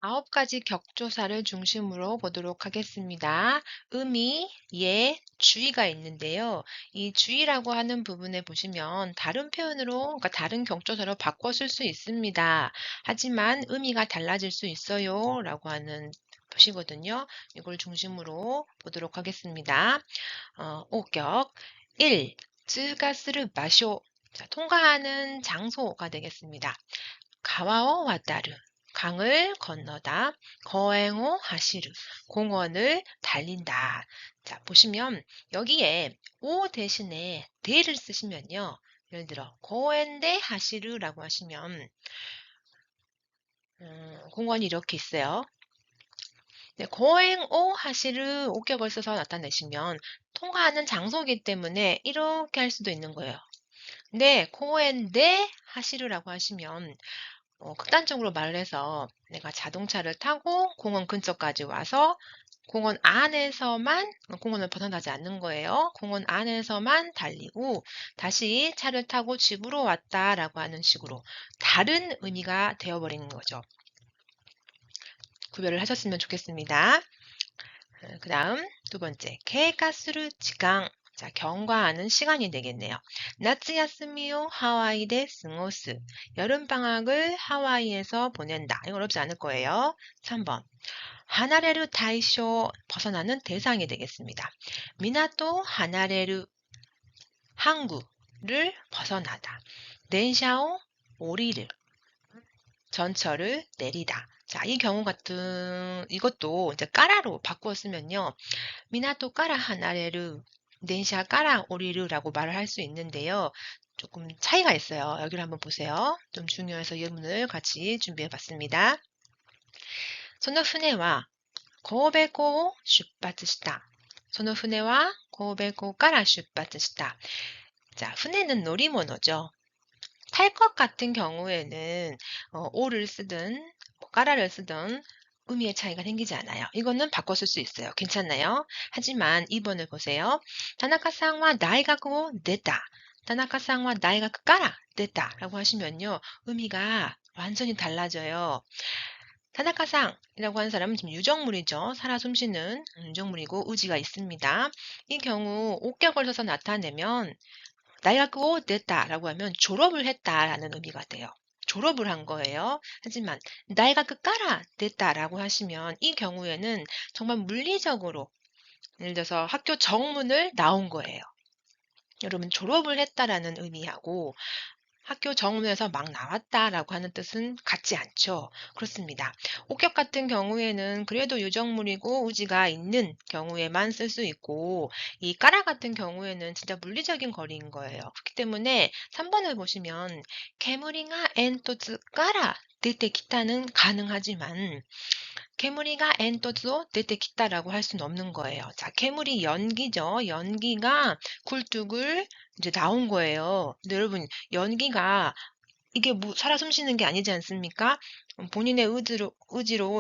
9가지 격조사를 중심으로 보도록 하겠습니다. 의미, 예, 주의가 있는데요. 이 주의라고 하는 부분에 보시면 다른 표현으로, 그러니까 다른 격조사로 바꿔 쓸 수 있습니다. 하지만 의미가 달라질 수 있어요. 라고 하는 표시거든요. 이걸 중심으로 보도록 하겠습니다. 5격 1. 通過する 場所. 자, 통과하는 장소가 되겠습니다. 가와오 와다르. 강을 건너다. 거행오 하시르. 공원을 달린다. 자, 보시면 여기에 오 대신에 데를 쓰시면요. 예를 들어 거엔데 하시르라고 하시면 공원이 이렇게 있어요. 네, 거행오 하시르 옥격을 써서 나타내시면 통과하는 장소이기 때문에 이렇게 할 수도 있는 거예요. 근데 코엔데 하시르라고 하시면 극단적으로 말을 해서 내가 자동차를 타고 공원 근처까지 와서 공원 안에서만 공원을 벗어나지 않는 거예요. 공원 안에서만 달리고 다시 차를 타고 집으로 왔다라고 하는 식으로 다른 의미가 되어버리는 거죠. 구별을 하셨으면 좋겠습니다. 그 다음 두 번째, 계획가스를 지강. 자, 경과하는 시간이 되겠네요. 나츠야스미오 하와이데 스고스. 여름방학을 하와이에서 보낸다. 이거 어렵지 않을 거예요. 3번. 하나레르 다이쇼. 벗어나는 대상이 되겠습니다. 미나토 하나레르. 항구를 벗어나다. 덴샤오 오리르. 전철을 내리다. 자, 이 경우 같은 이것도 이제 까라로 바꾸었으면요. 미나토 까라 하나레르, 덴샤 까라 오리르라고 말을 할 수 있는데요. 조금 차이가 있어요. 여기를 한번 보세요. 좀 중요해서 예문을 같이 준비해 봤습니다. その船は神戸港を出発した. その船は神戸港から出発した. 자,船는 놀이모노죠. 탈 것 같은 경우에는 오를 쓰든 까라를 쓰든 의미의 차이가 생기지 않아요. 이거는 바꿔 쓸 수 있어요. 괜찮나요? 하지만 2번을 보세요. 다나카상와 다이가쿠 냈다. 다나카상와 다이가쿠 까라 냈다 라고 하시면요. 의미가 완전히 달라져요. 타나카상이라고 하는 사람은 지금 유정물이죠. 살아 숨쉬는 유정물이고 의지가 있습니다. 이 경우 옥격을 써서 나타내면 나이가쿠 냈다라고 하면 졸업을 했다라는 의미가 돼요. 졸업을 한 거예요. 하지만 나이가쿠 까라 냈다라고 하시면 이 경우에는 정말 물리적으로 예를 들어서 학교 정문을 나온 거예요. 여러분 졸업을 했다라는 의미하고 학교 정문에서 막 나왔다라고 하는 뜻은 같지 않죠. 그렇습니다. 옥격 같은 경우에는 그래도 유정물이고 의지가 있는 경우에만 쓸 수 있고 이 까라 같은 경우에는 진짜 물리적인 거리인 거예요. 그렇기 때문에 3번을 보시면 개무리가 엔토츠 까라 데테 기타는 가능하지만 개무리가 엔토츠오 데테 기타라고 할 수는 없는 거예요. 자, 개무리 연기죠. 연기가 굴뚝을 이제 나온 거예요. 근데 여러분 연기가 이게 뭐 살아 숨쉬는 게 아니지 않습니까? 본인의 의지로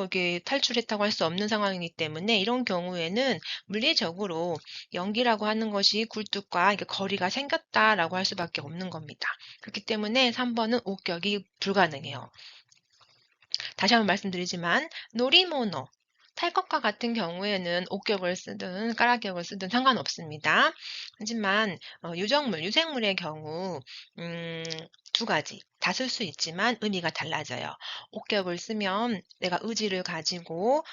이렇게 탈출했다고 할 수 없는 상황이기 때문에 이런 경우에는 물리적으로 연기라고 하는 것이 굴뚝과 이게 거리가 생겼다라고 할 수밖에 없는 겁니다. 그렇기 때문에 3번은 옥격이 불가능해요. 다시 한번 말씀드리지만 놀이모노 탈 것과 같은 경우에는 옥격을 쓰든 까라격을 쓰든 상관없습니다. 하지만 유정물, 유생물의 경우 두 가지 다 쓸 수 있지만 의미가 달라져요. 옥격을 쓰면 내가 의지를 가지고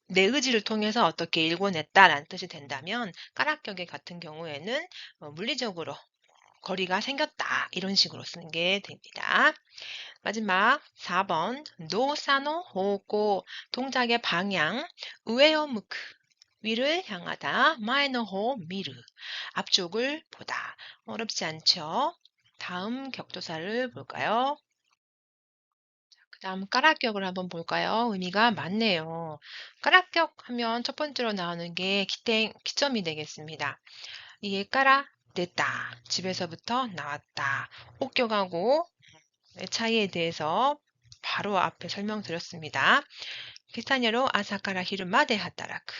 내 의지를 통해서 어떻게 일궈냈다라는 뜻이 된다면 까락격의 같은 경우에는 물리적으로 거리가 생겼다 이런 식으로 쓰는 게 됩니다. 마지막 4번 노사노 호고 동작의 방향 우에오무크 위를 향하다 마에노호 미르 앞쪽을 보다 어렵지 않죠? 다음 격조사를 볼까요? 그 다음 까락격을 한번 볼까요? 의미가 많네요. 까락격 하면 첫 번째로 나오는 게 기점이 되겠습니다. 이게 까라 냈다 집에서부터 나왔다 옥격하고 차이에 대해서 바로 앞에 설명드렸습니다. 비슷한 예로 아사카라 히르마데 하타라쿠,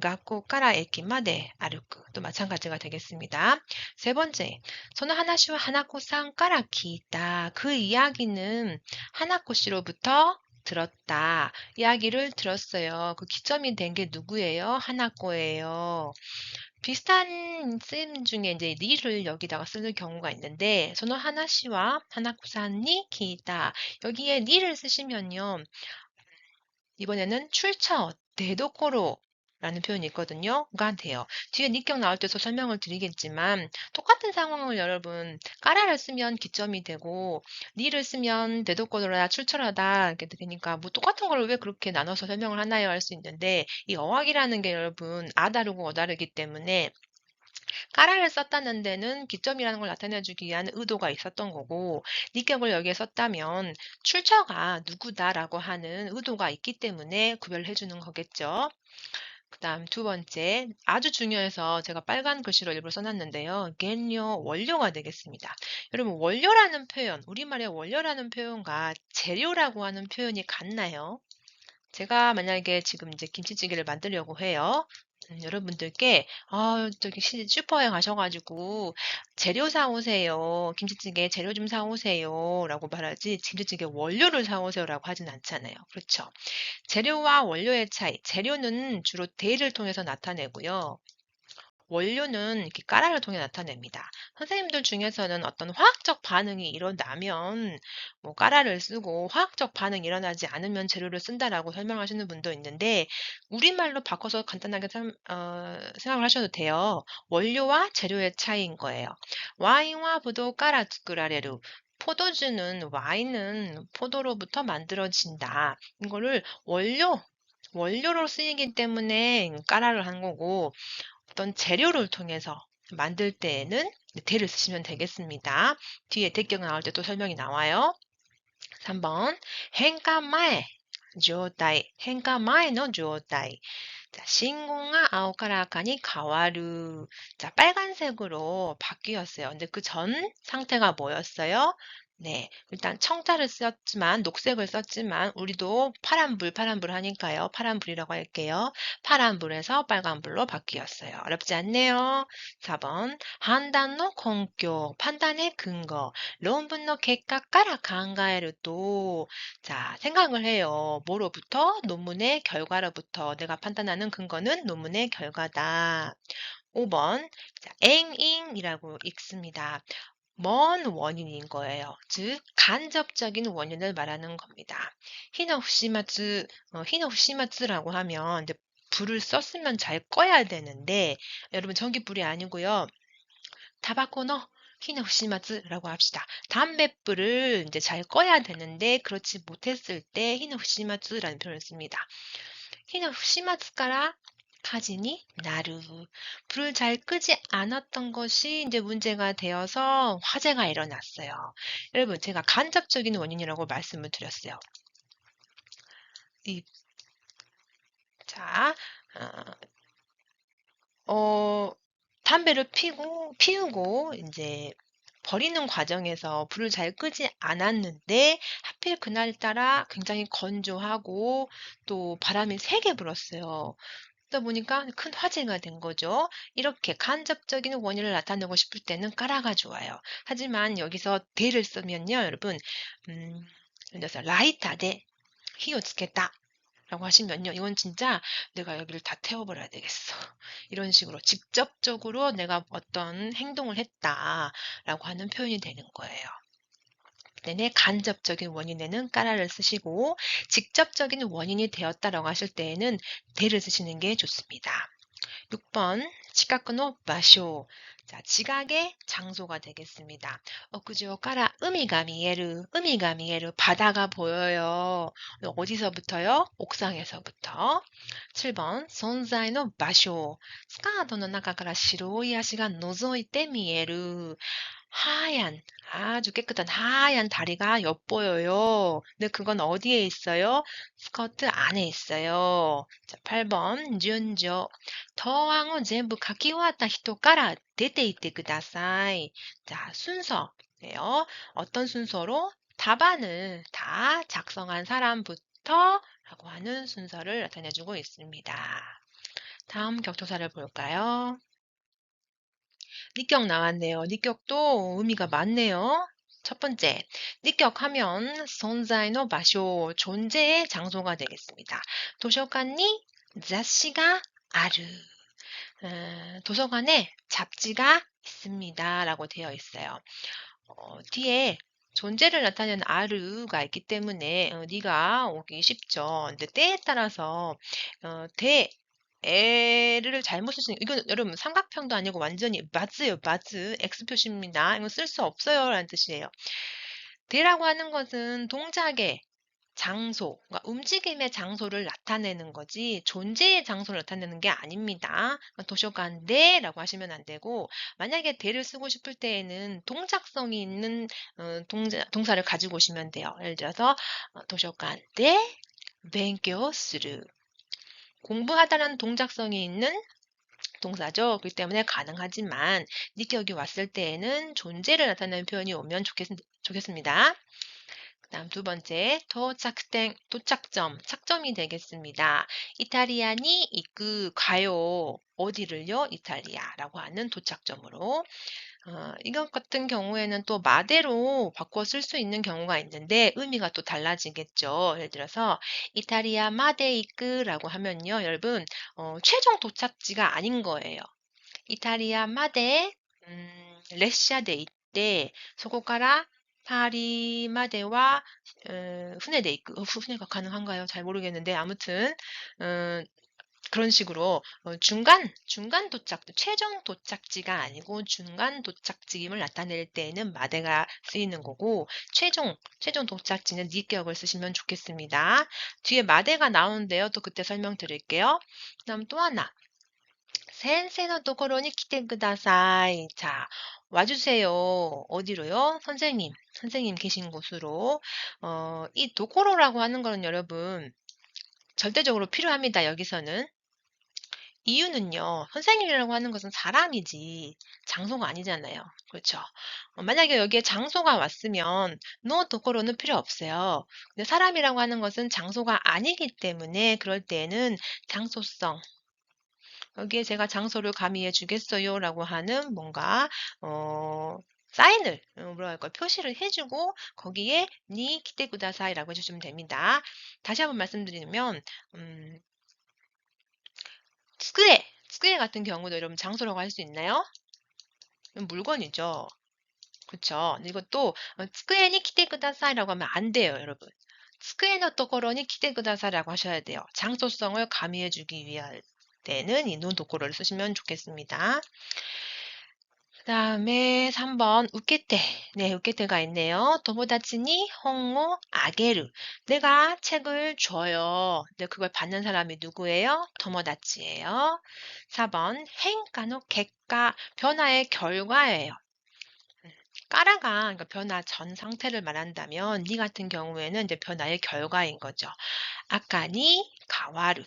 가쿠から 에키마데 아르쿠 또 마찬가지가 되겠습니다. 세 번째, その話は 하나코さんから聞いた. 그 이야기는 하나코 씨로부터 들었다. 이야기를 들었어요. 그 기점이 된 게 누구예요? 하나코예요. 비슷한 쓰임 중에 이제 니를 여기다가 쓰는 경우가 있는데, 소노 하나시와 하나코산니 기다. 여기에 니를 쓰시면요. 이번에는 출처, 대도코로 라는 표현이 있거든요. 가 돼요. 뒤에 니격 나올 때서 설명을 드리겠지만 똑같은 상황을 여러분 까라를 쓰면 기점이 되고 니를 쓰면 대도코로라 출처라다 이렇게 되니까 뭐 똑같은 걸 왜 그렇게 나눠서 설명을 하나요 할 수 있는데 이 어학이라는 게 여러분 아다르고 어다르기 때문에 까라를 썼다는 데는 기점이라는 걸 나타내주기 위한 의도가 있었던 거고 니격을 여기에 썼다면 출처가 누구다라고 하는 의도가 있기 때문에 구별해 주는 거겠죠. 그 다음 두 번째, 아주 중요해서 제가 빨간 글씨로 일부러 써놨는데요. 겐요, 원료가 되겠습니다. 여러분, 원료라는 표현, 우리말의 원료라는 표현과 재료라고 하는 표현이 같나요? 제가 만약에 지금 이제 김치찌개를 만들려고 해요. 여러분들께 저기 슈퍼에 가셔가지고 재료 사오세요. 김치찌개 재료 좀 사오세요. 라고 말하지 김치찌개 원료를 사오세요라고 하진 않잖아요. 그렇죠? 재료와 원료의 차이. 재료는 주로 대를 통해서 나타내고요. 원료는 이렇게 까라를 통해 나타냅니다. 선생님들 중에서는 어떤 화학적 반응이 일어나면 뭐 까라를 쓰고 화학적 반응이 일어나지 않으면 재료를 쓴다라고 설명하시는 분도 있는데 우리말로 바꿔서 간단하게 생각을 하셔도 돼요. 원료와 재료의 차이인 거예요. 와인과 포도 까라 츠쿠라레루. 포도주는 와인은 포도로부터 만들어진다. 이거를 원료로 쓰이기 때문에 까라를 한 거고 어떤 재료를 통해서 만들 때에는 대를 쓰시면 되겠습니다. 뒤에 대격 나올 때 또 설명이 나와요. 3번変化前 状態 変化前の 状態 자, 신고가 아오카라카니 가와루. 자, 빨간색으로 바뀌었어요. 근데 그 전 상태가 뭐였어요? 네, 일단 청자를 썼지만, 녹색을 썼지만, 우리도 파란불 하니까요. 파란불이라고 할게요. 파란불에서 빨간불로 바뀌었어요. 어렵지 않네요. 4번, 판단의根拠, 판단의 근거,論文の 結果から 考えると, 자, 생각을 해요. 뭐로부터? 논문의 결과로부터 내가 판단하는 근거는 논문의 결과다. 5번, 자, 앵잉이라고 읽습니다. 먼 원인인 거예요. 즉, 간접적인 원인을 말하는 겁니다. 히노후시마츠라고 하면 이제 불을 썼으면 잘 꺼야 되는데, 여러분 전기불이 아니고요. 타바코노 히노후시마츠라고 합시다. 담뱃불을 이제 잘 꺼야 되는데 그렇지 못했을 때 히노후시마츠라는 표현을 씁니다. 히노후시마츠까라 카지니 나루. 불을 잘 끄지 않았던 것이 이제 문제가 되어서 화재가 일어났어요. 여러분 제가 간접적인 원인이라고 말씀을 드렸어요. 자, 담배를 피우고 이제 버리는 과정에서 불을 잘 끄지 않았는데 하필 그날따라 굉장히 건조하고 또 바람이 세게 불었어요. 그러다 보니까 큰 화재가 된 거죠. 이렇게 간접적인 원인을 나타내고 싶을 때는 까라가 좋아요. 하지만 여기서 대를 쓰면요, 여러분, 예를 들어서 라이터 대 히오 츠겠다 라고 하시면요. 이건 진짜 내가 여기를 다 태워버려야 되겠어. 이런 식으로 직접적으로 내가 어떤 행동을 했다라고 하는 표현이 되는 거예요. 그때 간접적인 원인에는 까라를 쓰시고 직접적인 원인이 되었다라고 하실 때에는 대를 쓰시는 게 좋습니다. 6번 지각의 마쇼. 자, 지각의 장소가 되겠습니다.屋上から 의미가 미에르, 의미가 미에르, 바다가 보여요. 어디서부터요? 옥상에서부터. 7번存在の 마쇼. 스카ートの 中から 白い足が覗いて 見える. 하얀, 아주 깨끗한 하얀 다리가 엿보여요. 근데 그건 어디에 있어요? 스커트 안에 있어요. 자, 8번 준조. 答案を全部書き終わった人から出て行ってください. 자, 순서예요. 어떤 순서로? 답안을 다 작성한 사람부터 라고 하는 순서를 나타내주고 있습니다. 다음 격투사를 볼까요? 니격 나왔네요. 니격도 의미가 많네요. 첫 번째, 니격하면 손자의場所, 존재의 장소가 되겠습니다. 도서관이雑誌가 아르. 도서관에 잡지가 있습니다. 라고 되어 있어요. 뒤에 존재를 나타내는 아르가 있기 때문에 네가 오기 쉽죠. 근데 때에 따라서 에를 잘못 쓸 수 있는 이건 여러분 삼각형도 아니고 완전히 맞으요. 맞으. X 표시입니다. 이건 쓸 수 없어요. 라는 뜻이에요. 대라고 하는 것은 동작의 장소, 그러니까 움직임의 장소를 나타내는 거지 존재의 장소를 나타내는 게 아닙니다. 도서관대라고 하시면 안 되고 만약에 대를 쓰고 싶을 때에는 동작성이 있는 동사를 가지고 오시면 돼요. 예를 들어서 도서관대勉強する 공부하다라는 동작성이 있는 동사죠. 그렇기 때문에 가능하지만 니격이 왔을 때에는 존재를 나타내는 표현이 오면 좋겠습니다. 그다음 두 번째, 도착땡, 도착점, 착점이 되겠습니다. 이탈리아니 가요. 어디를요? 이탈리아라고 하는 도착점으로. 이것 같은 경우에는 또 마대로 바꿔 쓸 수 있는 경우가 있는데 의미가 또 달라지겠죠. 예를 들어서 이탈리아 마데 이끄라고 하면요. 여러분, 최종 도착지가 아닌 거예요. 이탈리아 마데列車で 이때 そこから 파리までは 船で 船が가능한가요? 잘 모르겠는데 아무튼 그런 식으로 중간 도착, 최종 도착지가 아니고 중간 도착지임을 나타낼 때에는 마대가 쓰이는 거고 최종 도착지는 니격을 쓰시면 좋겠습니다. 뒤에 마대가 나오는데요. 또 그때 설명드릴게요. 그다음 또 하나. 센세의 도코로니 키테 쿠다사이. 자, 와주세요. 어디로요? 선생님 계신 곳으로. 이 도코로라고 하는 거는 여러분 절대적으로 필요합니다. 여기서는. 이유는요, 선생님이라고 하는 것은 사람이지 장소가 아니잖아요. 그렇죠? 만약에 여기에 장소가 왔으면 노 도코로는 필요 없어요. 근데 사람이라고 하는 것은 장소가 아니기 때문에 그럴 때에는 장소성, 여기에 제가 장소를 가미해 주겠어요 라고 하는 뭔가 사인을 뭐라 할까요? 표시를 해주고 거기에 니 키테 구다사이라고 해주시면 됩니다. 다시 한번 말씀드리면 스크에 같은 경우도 여러분 장소라고 할 수 있나요? 물건이죠. 그쵸? 이것도 스크에니 키테 구다사이라고 하면 안 돼요, 여러분. 스크에노 또코로니 키테 구다사이라고 하셔야 돼요. 장소성을 가미해 주기 위할 때는 이 노 도코로를 쓰시면 좋겠습니다. 그 다음에 3번 우케테. 네, 우케테가 있네요. 도모다치니 홍오 아게르. 내가 책을 줘요. 네, 그걸 받는 사람이 누구예요? 도모다치예요. 4번 행가노 객가. 변화의 결과예요. 까라가 그러니까 변화 전 상태를 말한다면 니 같은 경우에는 이제 변화의 결과인 거죠. 아까니 가와르.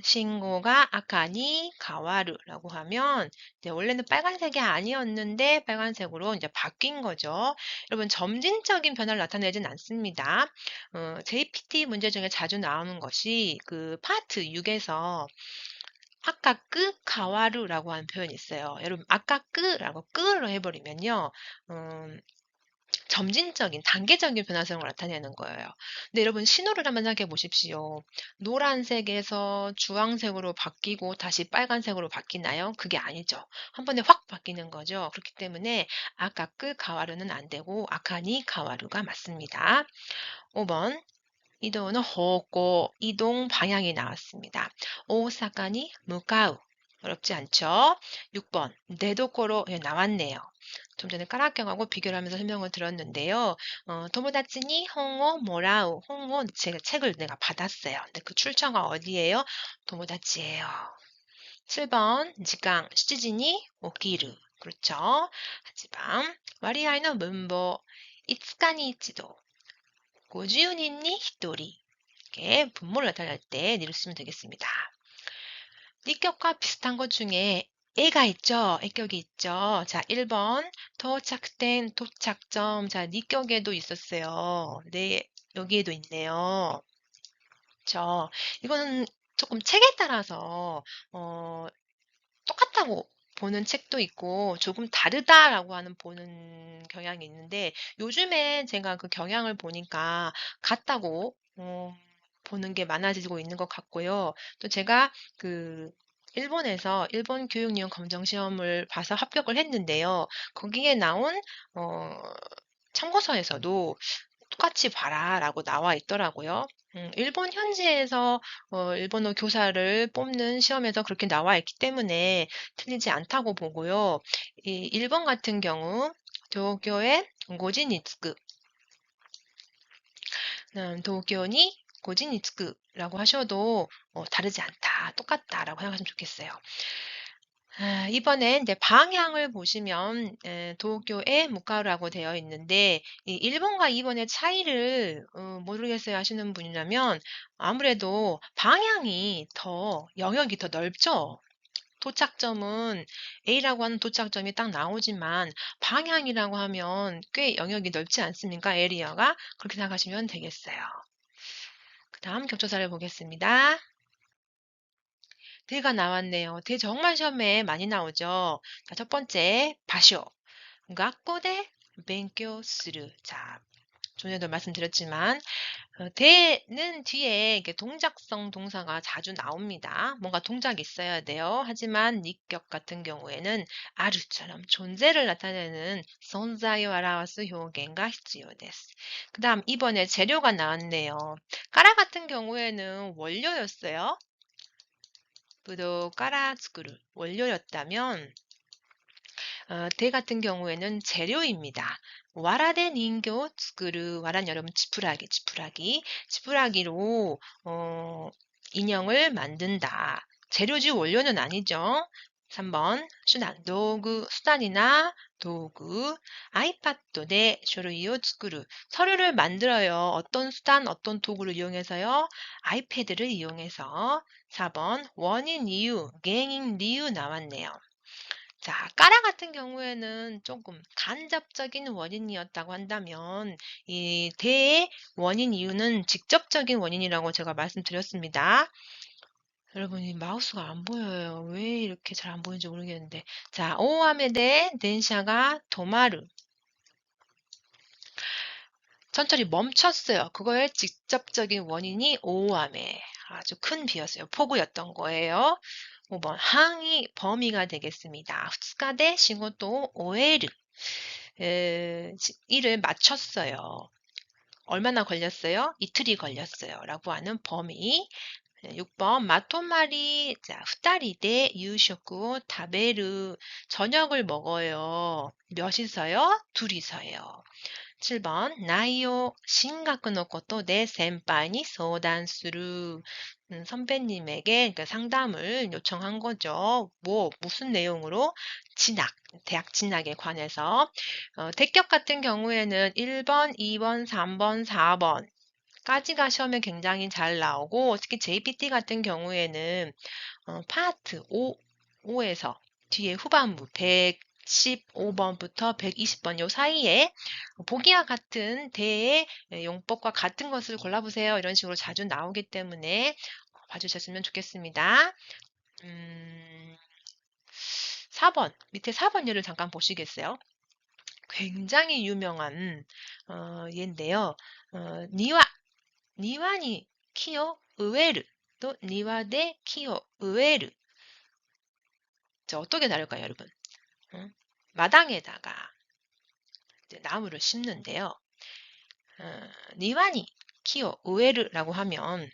신고가 아까니 가와르라고 하면 이제 원래는 빨간색이 아니었는데 빨간색으로 이제 바뀐 거죠. 여러분 점진적인 변화를 나타내진 않습니다. JPT 문제 중에 자주 나오는 것이 그 파트 6에서 아까 끄 가와르라고 하는 표현이 있어요. 여러분 아까 끄라고 끄로 해버리면요. 점진적인 단계적인 변화성을 나타내는 거예요. 근데 여러분 신호를 한번 생각해 보십시오. 노란색에서 주황색으로 바뀌고 다시 빨간색으로 바뀌나요? 그게 아니죠. 한 번에 확 바뀌는 거죠. 그렇기 때문에 아까끄 가와루는 안 되고 아카니 가와루가 맞습니다. 5번 이도는 호고 이동 방향이 나왔습니다. 오사카니 무카우 어렵지 않죠? 6번 네도코로 나왔네요. 좀 전에 까락경하고 비교를 하면서 설명을 들었는데요. 도모다치니 홍오 모라우 홍오 책을 내가 받았어요. 근데 그 출처가 어디예요? 도모다치예요. 7번 지강 시즈니 오키르 그렇죠? 하지만 와리아이의 문보 이츠카니 이치도 고지윤이니 히토리 이렇게 분모를 나타낼 때 니를 쓰면 되겠습니다. 니격과 비슷한 것 중에 애가 있죠. 애격이 있죠. 자, 1번 도착된 도착점. 자, 니격에도 있었어요. 네, 여기에도 있네요. 이거는 조금 책에 따라서 똑같다고 보는 책도 있고 조금 다르다라고 하는 보는 경향이 있는데 요즘에 제가 그 경향을 보니까 같다고 보는 게 많아지고 있는 것 같고요. 또 제가 그 일본에서 일본 교육용 검정시험을 봐서 합격을 했는데요. 거기에 나온 어, 참고서에서도 똑같이 봐라라고 나와 있더라고요. 일본 현지에서 일본어 교사를 뽑는 시험에서 그렇게 나와 있기 때문에 틀리지 않다고 보고요. 이 일본 같은 경우 도쿄의 고지니츠쿠, 도쿄니 고지니츠쿠라고 하셔도 다르지 않다, 똑같다라고 생각하시면 좋겠어요. 이번엔 이제 방향을 보시면 도쿄의 무카우라고 되어 있는데 이 일본과 일본의 차이를 모르겠어요 하시는 분이라면 아무래도 방향이 더 영역이 더 넓죠. 도착점은 A라고 하는 도착점이 딱 나오지만 방향이라고 하면 꽤 영역이 넓지 않습니까? 에리어가 그렇게 생각하시면 되겠어요. 그 다음 격조사를 보겠습니다. 대가 나왔네요. 대 정말 시험에 많이 나오죠. 자, 첫 번째, 바쇼. 학교대勉強する. 자, 전에도 말씀드렸지만 대는 뒤에 이렇게 동작성 동사가 자주 나옵니다. 뭔가 동작이 있어야 돼요. 하지만 니격 같은 경우에는 아루처럼 존재를 나타내는存在を 表す 表現が 必要です. 그 다음 이번에 재료가 나왔네요. 까라 같은 경우에는 원료였어요. 부도 까라 츠쿠루 원료였다면 대 같은 경우에는 재료입니다. 와라데 닌교 츠쿠루 와란 여러분 지푸라기로 인형을 만든다. 재료지 원료는 아니죠. 3번 수단 도구 수단이나 도구 아이팟で 書類を 作る 서류를 만들어요. 어떤 수단 어떤 도구를 이용해서요? 아이패드를 이용해서 4번 원인 이유原因 이유 나왔네요. 자, 까라 같은 경우에는 조금 간접적인 원인이었다고 한다면 이 대의 원인 이유는 직접적인 원인이라고 제가 말씀드렸습니다. 여러분 이 마우스가 안 보여요. 왜 이렇게 잘 안 보이는지 모르겠는데 자, 오함에 대해 덴샤가 도마르 천천히 멈췄어요. 그거의 직접적인 원인이 오함에 아주 큰 비였어요. 폭우였던 거예요. 5번 항의 범위가 되겠습니다. 2日で 仕事を 終える 일을 마쳤어요. 얼마나 걸렸어요? 이틀이 걸렸어요. 라고 하는 범위. 6번 마토마리 자, 2人で 夕食を 食べる 저녁을 먹어요. 몇이서요? 둘이서요. 7번 나이오 심각의ことで 先輩に 相談する 선배님에게 상담을 요청한 거죠. 무슨 내용으로? 대학 진학에 관해서. 대격 같은 경우에는 1번, 2번, 3번, 4번 까지가 시험에 굉장히 잘 나오고 특히 JPT 같은 경우에는 파트 5에서 뒤에 후반부 115번부터 120번 요 사이에 보기와 같은 대의 용법과 같은 것을 골라보세요. 이런 식으로 자주 나오기 때문에 봐주셨으면 좋겠습니다. 4번, 밑에 4번 예를 잠깐 보시겠어요? 굉장히 유명한 예인데요. 니와니 키오 우에르 또 니와데 키오 우에르 자, 어떻게 다를까요, 여러분? 마당에다가 이제 나무를 심는데요. 니와니 키오 우에르라고 하면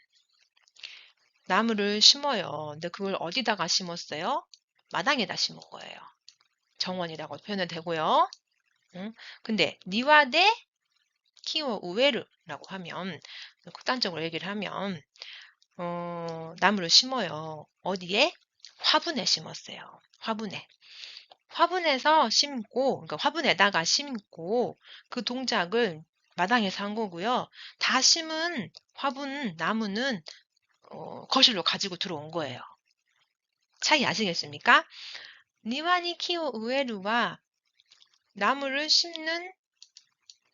나무를 심어요. 근데 그걸 어디다가 심었어요? 마당에다 심은 거예요. 정원이라고 표현이 되고요. 근데 니와데 키오 우에르라고 하면 극단적으로 얘기를 하면 나무를 심어요. 어디에? 화분에 심었어요. 화분에서 심고, 그러니까 화분에다가 심고 그 동작을 마당에서 한 거고요. 다 심은 화분 나무는 거실로 가지고 들어온 거예요. 차이 아시겠습니까? 니와니 키오 우에루와 나무를 심는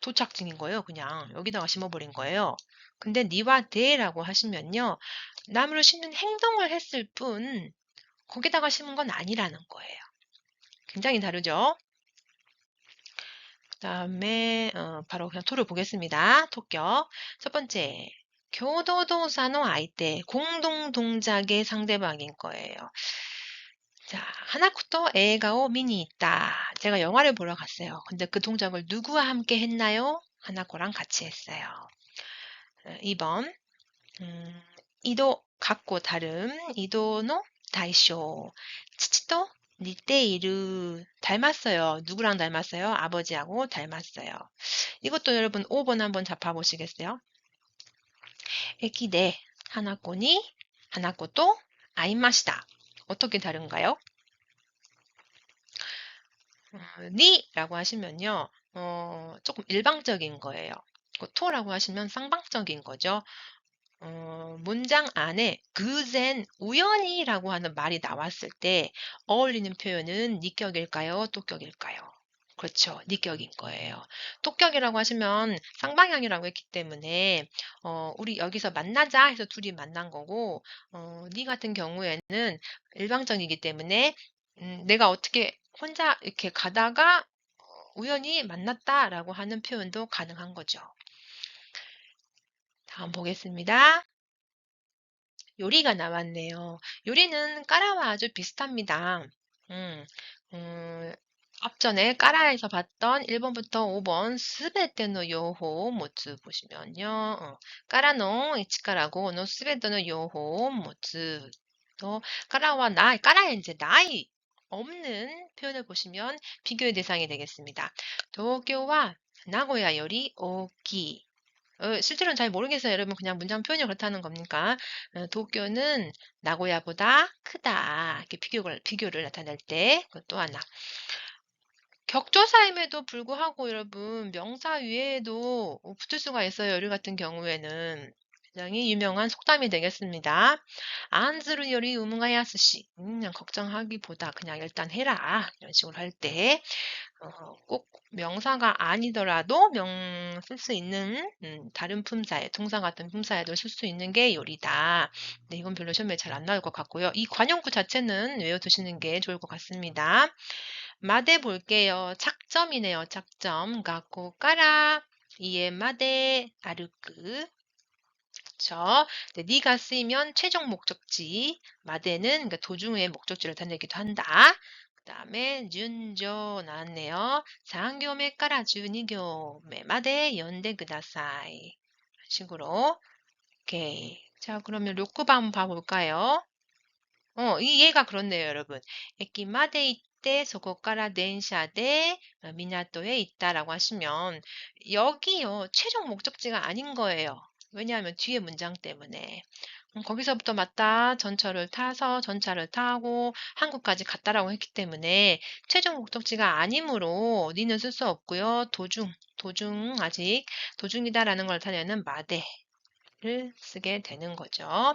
도착증인 거예요. 그냥 여기다가 심어버린 거예요. 근데 니와 데라고 하시면요. 나무를 심는 행동을 했을 뿐 거기다가 심은 건 아니라는 거예요. 굉장히 다르죠. 그 다음에 바로 그냥 토를 보겠습니다. 토격. 첫 번째, 교도동사노 아이때 공동 동작의 상대방인 거예요. 자, 하나코또 에가오 미니 있다. 제가 영화를 보러 갔어요. 근데 그 동작을 누구와 함께 했나요? 하나코랑 같이 했어요. 2번, 이도 같고 다름, 이도노 다이쇼. 치치도 니테이루. 닮았어요. 누구랑 닮았어요? 아버지하고 닮았어요. 이것도 여러분 5번 한번 잡아보시겠어요? 에키데 하나코니 하나코또 아이마시다. 어떻게 다른가요? 니라고 하시면요. 조금 일방적인 거예요. 토라고 하시면 쌍방적인 거죠. 문장 안에 그젠 우연히라고 하는 말이 나왔을 때 어울리는 표현은 니격일까요? 또격일까요? 그렇죠. 니격인 거예요. 또격이라고 하시면 쌍방향이라고 했기 때문에 우리 여기서 만나자 해서 둘이 만난 거고 니 같은 경우에는 일방적이기 때문에 내가 어떻게 혼자 이렇게 가다가 우연히 만났다라고 하는 표현도 가능한 거죠. 다음 보겠습니다. 요리가 나왔네요. 요리는 까라와 아주 비슷합니다. 음, 음, 앞전에 까라에서 봤던 1번부터 5번 스베테노 요호 모츠 보시면요. 까라노 이치카라고 노 스베테노 요호 모츠 또 까라와 까라의 이제 나이 없는 표현을 보시면 비교의 대상이 되겠습니다. 도쿄와 나고야 요리 오키 실제로는 잘 모르겠어요. 여러분 그냥 문장 표현이 그렇다는 겁니까? 도쿄는 나고야보다 크다. 이렇게 비교를 나타낼 때 그것도 하나. 격조사임에도 불구하고 여러분 명사 위에도 붙을 수가 있어요. 요리 같은 경우에는 굉장히 유명한 속담이 되겠습니다. 안즈루 요리 우무가야스시 그냥 걱정하기보다 그냥 일단 해라 이런 식으로 할 때 꼭 명사가 아니더라도 쓸 수 있는 다른 품사에 동사 같은 품사에도 쓸 수 있는 게 요리다. 네, 이건 별로 시험에 잘 안 나올 것 같고요. 이 관용구 자체는 외워두시는 게 좋을 것 같습니다. 마대 볼게요. 착점이네요. 착점. 갖고 까라. 이에 마대 아르크. 그쵸? 네, 니가 쓰이면 최종 목적지. 마대는 그러니까 도중의 목적지를 나타내기도 한다. 그 다음에 준조 나왔네요. 3교매 깔아주 2교매 마대 연대 그다사이. 이런 식으로. 오케이. 자, 그러면 료쿠바 한번 봐볼까요? 이 얘가 그렇네요, 여러분. 에키마데 이때 소고카라 덴샤데 미나토에 있다라고 하시면 여기요 최종 목적지가 아닌 거예요. 왜냐하면 뒤에 문장 때문에 거기서부터 맞다 전철을 타서 전차를 타고 한국까지 갔다라고 했기 때문에 최종 목적지가 아니므로 니는 쓸 수 없고요. 도중 아직 도중이다라는 걸 나타내는 마대를 쓰게 되는 거죠.